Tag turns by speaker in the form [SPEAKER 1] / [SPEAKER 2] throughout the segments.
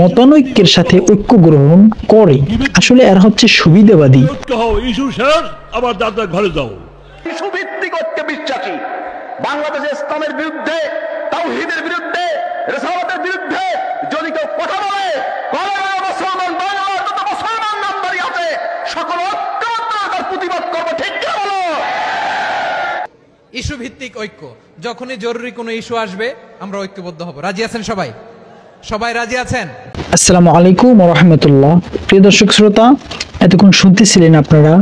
[SPEAKER 1] মতানৈক্যের সাথে ঐক্য গ্রহণ করে। আসলে এরা হচ্ছে সুবিধাবাদী।
[SPEAKER 2] আবার দাদা ঘরে যাও।
[SPEAKER 3] ইস্যুভিত্তিক ঐক্যে বিশ্বাসী, বাংলাদেশে ইসলামের বিরুদ্ধে, তাওহীদের বিরুদ্ধে, রিসালাতের বিরুদ্ধে যদি কেউ কথা বলে, মুসলমান বাংলার যত মুসলমান নামধারী আছে সকল ঐক্যবদ্ধ তার প্রতিবাদ করবো। ঠিক কি বলো?
[SPEAKER 4] ইস্যু ভিত্তিক ঐক্য, যখনই জরুরি কোনো ইস্যু আসবে আমরা ঐক্যবদ্ধ হব। রাজি আছেন সবাই? সবাই রাজি আছেন?
[SPEAKER 1] আসসালামু আলাইকুম ওয়া রাহমাতুল্লাহ। প্রিয় দর্শক শ্রোতা, এতক্ষণ শুনতেছিলেন আপনারা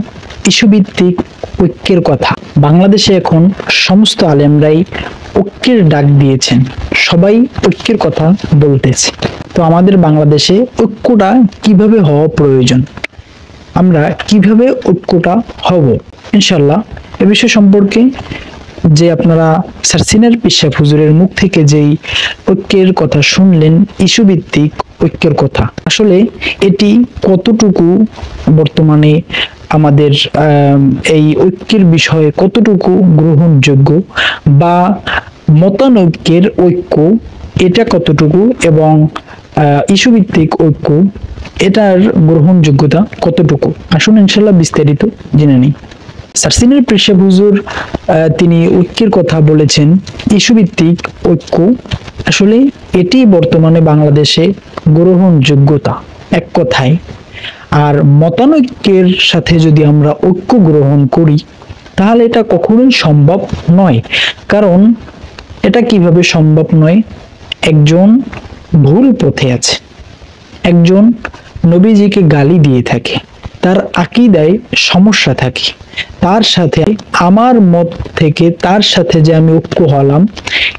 [SPEAKER 1] ইস্যুভিত্তিক ঐক্যের কথা। বাংলাদেশে এখন সমস্ত আলেমরাই ঐক্যের ডাক দিয়েছেন, সবাই ঐক্যের কথা বলতেছে। তো আমাদের বাংলাদেশে ঐক্যটা কিভাবে হওয়া প্রয়োজন, আমরা কিভাবে ঐক্যটা হব, ইনশাল্লাহ এ বিষয় সম্পর্কে যে আপনারা স্যার সিনিয়র পীর সাহেব হুজুরের মুখ থেকে যেই ঐক্যের কথা শুনলেন, ইস্যুভিত্তিক ঐক্যের কথা, আসলে এটি কতটুকু বর্তমানে আমাদের এই ঐক্যের বিষয়ে কতটুকু গ্রহণযোগ্য, বা মতানৈক্যের ঐক্য এটা কতটুকু, এবং ইস্যুভিত্তিক ঐক্য এটার গ্রহণযোগ্যতা কতটুকু, আসুন ইনশাল্লাহ বিস্তারিত জেনে নিই। স্যার সিনিয়র পীর সাহেব হুজুর তিনি ঐক্যের কথা বলেছেন, ইস্যুভিত্তিক ঐক্য আসলে এটি বর্তমানে বাংলাদেশে গ্রহণযোগ্যতা এক কথায়। আর মতানৈক্যের সাথে যদি আমরা ঐক্য গ্রহণ করি তাহলে এটা কখনোই সম্ভব নয়। কারণ এটা কিভাবে সম্ভব নয়? একজন ভুল পথে আছে, একজন নবীজিকে গালি দিয়ে থাকে, তার আকীদায় সমস্যা থাকে, তার সাথে আমার মত থেকে তার সাথে যে আমি ঐক্য হলাম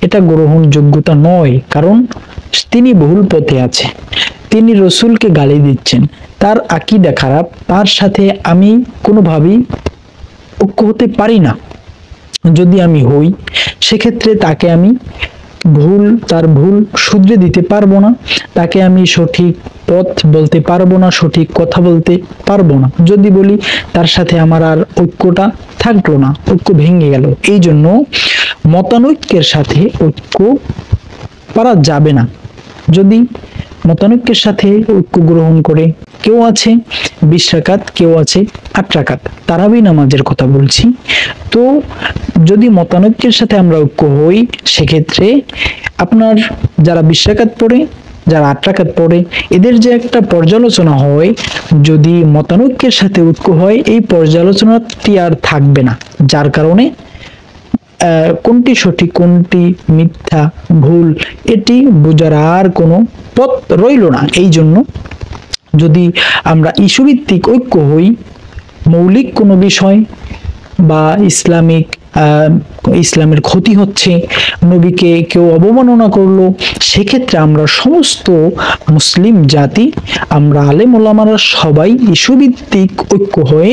[SPEAKER 1] এটা গ্রহণযোগ্যতা নয়। কারণ তিনি ভুল পথে আছে, তিনি রসুলকে গালি দিচ্ছেন, তার আকীদা খারাপ, তার সাথে আমি কোনোভাবেই ঐক্য হতে পারি না। যদি আমি হই সেক্ষেত্রে তাকে আমি তার ভুল শুধরে দিতে পারবো না, তাকে আমি সঠিক পথ বলতে পারবো না, সঠিক কথা বলতে পারবো না। যদি বলি তার সাথে আমার আর ঐক্যটা থাকলো না, ঐক্য ভেঙে গেল। এই জন্য মতানৈক্যের সাথে ঐক্য করা যাবে না। যদি মতানৈক্যের সাথে ঐক্য গ্রহণ করে, কেউ আছে 20 রাকাত, কেউ আছে 8 রাকাত, তারাবি নামাজের কথা বলছি। তো যদি মতানৈক্যের সাথে আমরা ঐক্য হই সেক্ষেত্রে আপনার যারা 20 রাকাত পড়ে, যারা 8 রাকাত পড়ে, এদের যে একটা পর্যালোচনা হয়, যদি মতানৈক্যের সাথে ঐক্য হয় এই পর্যালোচনাটি আর থাকবে না। যার কারণে কোনটি সঠিক কোনটি মিথ্যা ভুল এটি বোঝার আর কোনো পথ রইল না। এই জন্য যদি আমরা ইস্যুভিত্তিক ঐক্য হই, মৌলিক কোনো বিষয় বা ইসলামের ক্ষতি হচ্ছে, নবীকে কেউ অবমাননা করলো, সেক্ষেত্রে আমরা সমস্ত মুসলিম জাতি, আমরা আলেম ওলামারা সবাই ইস্যুভিত্তিক ঐক্য হয়ে,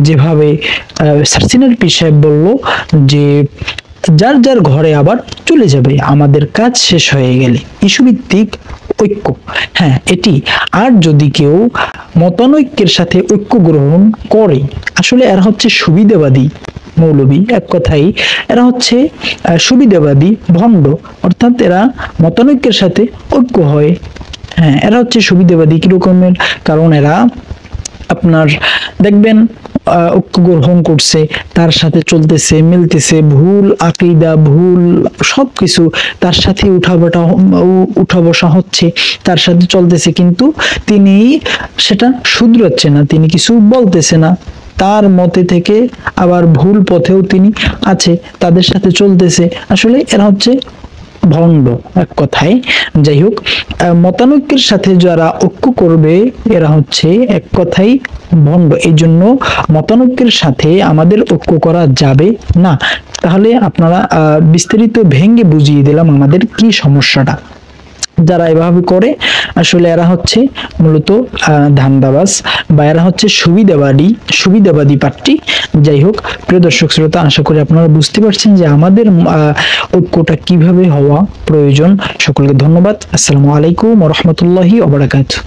[SPEAKER 1] যেভাবে স্যার সিনিয়র পীর সাহেব বলল যে যার যার ঘরে আবার চলে যাবে আমাদের কাজ শেষ হয়ে গেলে, ইস্যুভিত্তিক ঐক্য, হ্যাঁ এটি। আর যদি কেউ মতানৈক্যের সাথে ঐক্য গ্রহণ করে, আসলে এরা হচ্ছে সুবিধাবাদী মৌলবী, এক কথাই এরা হচ্ছে সুবিধাবাদী ভণ্ড। অর্থাৎ এরা মতানৈক্যের সাথে ঐক্য হয়, হ্যাঁ এরা হচ্ছে সুবিধাবাদী। কিরকমের? কারণ এরা আপনার দেখবেন ঐক্য গ্রহণ করছে, তার সাথে চলতেছে, মিলতেছে, ভুল আকীদা, ভুল সবকিছু তার সাথে উঠা বসা হচ্ছে, তার সাথে চলতেছে, কিন্তু তিনি সেটা শুধরাচ্ছে না, তিনি কিছু বলতেছে না, তার মতে থেকে আবার ভুল পথেও তিনি আছে, তাদের সাথে চলতেছে। আসলে এরা হচ্ছে ভণ্ড এক কথায়। যাই হোক, মতানৈক্যের সাথে যারা ঐক্য করবে এরা হচ্ছে এক কথাই ভণ্ড। এই জন্য মতানৈক্যের সাথে আমাদের ঐক্য করা যাবে না। তাহলে আপনারা বিস্তারিত ভেঙে বুঝিয়ে দিলাম আমাদের কি সমস্যাটা। যারা এভাবে করে আসলে এরা হচ্ছে মূলত ধান্দাবাজ, বা এরা হচ্ছে সুবিধাবাদী পার্টি। যাই হোক প্রিয় দর্শক শ্রোতা, আশা করি আপনারা বুঝতে পারছেন যে আমাদের ঐক্যটা কিভাবে হওয়া প্রয়োজন। সকলকে ধন্যবাদ। আসসালামু আলাইকুম ওয়া রাহমাতুল্লাহি ওয়া বারাকাতুহু।